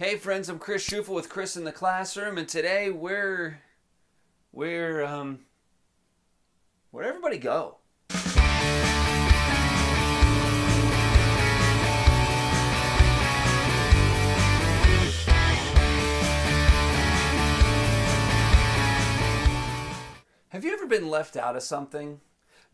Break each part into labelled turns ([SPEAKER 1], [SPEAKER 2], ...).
[SPEAKER 1] Hey friends, I'm Chris Schufel with Chris in the Classroom, and today we're where'd everybody go? Have you ever been left out of something?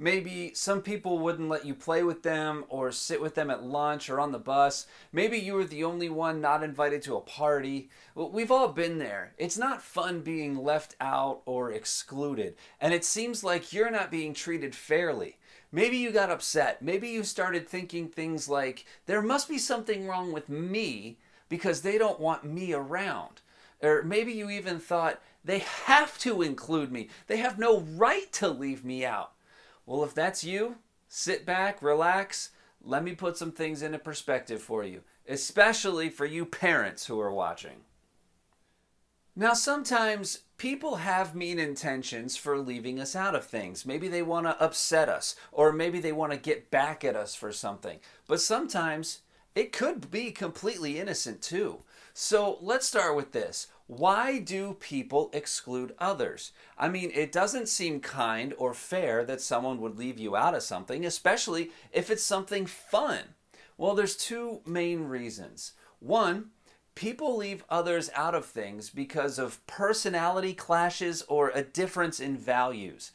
[SPEAKER 1] Maybe some people wouldn't let you play with them or sit with them at lunch or on the bus. Maybe you were the only one not invited to a party. Well, we've all been there. It's not fun being left out or excluded, and it seems like you're not being treated fairly. Maybe you got upset. Maybe you started thinking things like, there must be something wrong with me because they don't want me around. Or maybe you even thought, they have to include me. They have no right to leave me out. Well, if that's you, sit back, relax. Let me put some things into perspective for you, especially for you parents who are watching. Now, sometimes people have mean intentions for leaving us out of things. Maybe they want to upset us, or maybe they want to get back at us for something. But sometimes it could be completely innocent too. So let's start with this. Why do people exclude others? I mean, it doesn't seem kind or fair that someone would leave you out of something, especially if it's something fun. Well, there's two main reasons. One, people leave others out of things because of personality clashes or a difference in values.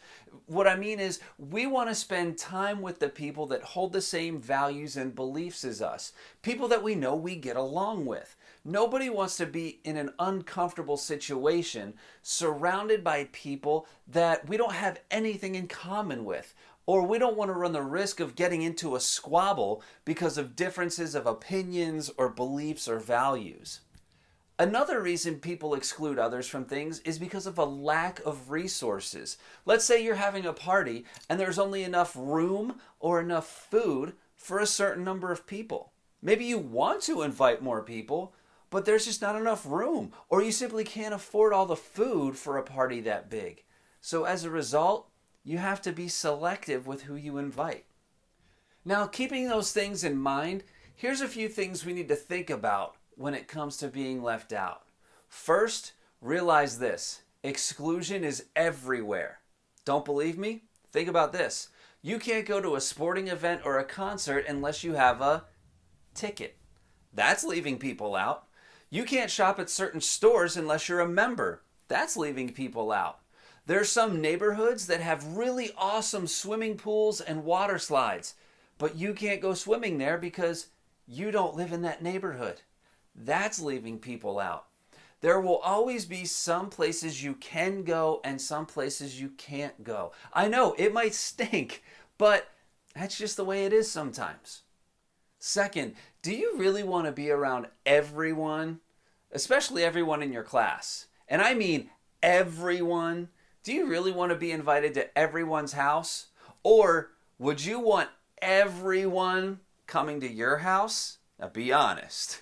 [SPEAKER 1] What I mean is, we want to spend time with the people that hold the same values and beliefs as us, people that we know we get along with. Nobody wants to be in an uncomfortable situation surrounded by people that we don't have anything in common with, or we don't want to run the risk of getting into a squabble because of differences of opinions or beliefs or values. Another reason people exclude others from things is because of a lack of resources. Let's say you're having a party and there's only enough room or enough food for a certain number of people. Maybe you want to invite more people, but there's just not enough room, or you simply can't afford all the food for a party that big. So as a result, you have to be selective with who you invite. Now, keeping those things in mind, here's a few things we need to think about when it comes to being left out. First, realize this: exclusion is everywhere. Don't believe me? Think about this. You can't go to a sporting event or a concert unless you have a ticket. That's leaving people out. You can't shop at certain stores unless you're a member. That's leaving people out. There's some neighborhoods that have really awesome swimming pools and water slides, but you can't go swimming there because you don't live in that neighborhood. That's leaving people out. There will always be some places you can go and some places you can't go. I know it might stink, but that's just the way it is sometimes. Second, do you really want to be around everyone, especially everyone in your class? And I mean everyone. Do you really want to be invited to everyone's house? Or would you want everyone coming to your house? Now be honest.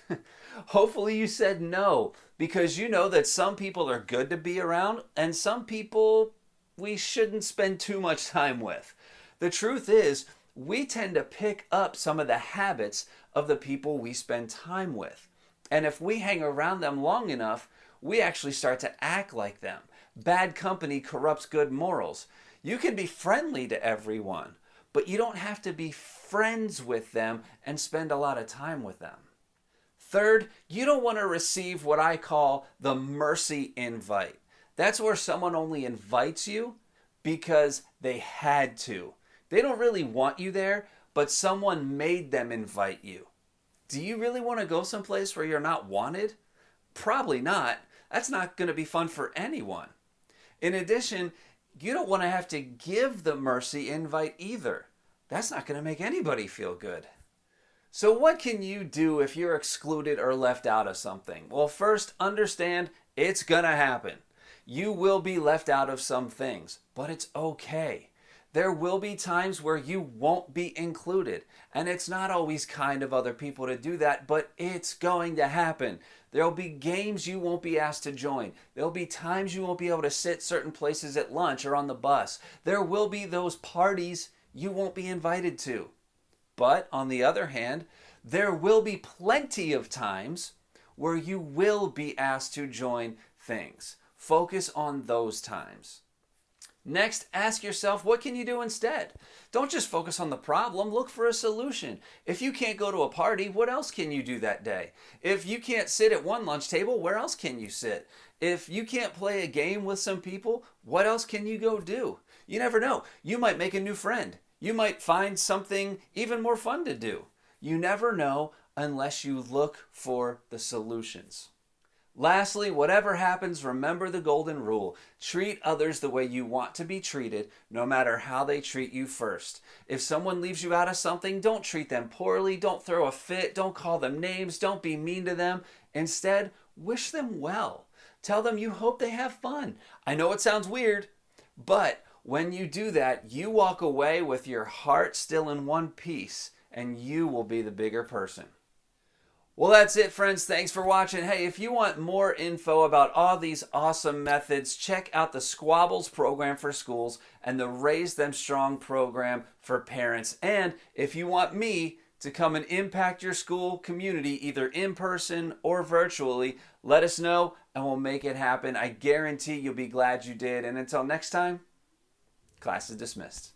[SPEAKER 1] Hopefully you said no, because you know that some people are good to be around and some people we shouldn't spend too much time with. The truth is, we tend to pick up some of the habits of the people we spend time with. And if we hang around them long enough, we actually start to act like them. Bad company corrupts good morals. You can be friendly to everyone, but you don't have to be friends with them and spend a lot of time with them. Third, you don't want to receive what I call the mercy invite. That's where someone only invites you because they had to. They don't really want you there, but someone made them invite you. Do you really want to go someplace where you're not wanted? Probably not. That's not going to be fun for anyone. In addition, you don't want to have to give the mercy invite either. That's not going to make anybody feel good. So what can you do if you're excluded or left out of something? Well, first, understand it's going to happen. You will be left out of some things, but it's okay. There will be times where you won't be included, and it's not always kind of other people to do that, but it's going to happen. There'll be games you won't be asked to join. There'll be times you won't be able to sit certain places at lunch or on the bus. There will be those parties you won't be invited to. But on the other hand, there will be plenty of times where you will be asked to join things. Focus on those times. Next, ask yourself, what can you do instead? Don't just focus on the problem, look for a solution. If you can't go to a party, what else can you do that day? If you can't sit at one lunch table, where else can you sit? If you can't play a game with some people, what else can you go do? You never know. You might make a new friend. You might find something even more fun to do. You never know unless you look for the solutions. Lastly, whatever happens, remember the golden rule. Treat others the way you want to be treated, no matter how they treat you first. If someone leaves you out of something, don't treat them poorly, don't throw a fit, don't call them names, don't be mean to them. Instead, wish them well. Tell them you hope they have fun. I know it sounds weird, but when you do that, you walk away with your heart still in one piece, and you will be the bigger person. Well, that's it, friends. Thanks for watching. Hey, if you want more info about all these awesome methods, check out the Squabbles program for schools and the Raise Them Strong program for parents. And if you want me to come and impact your school community, either in person or virtually, let us know and we'll make it happen. I guarantee you'll be glad you did. And until next time, class is dismissed.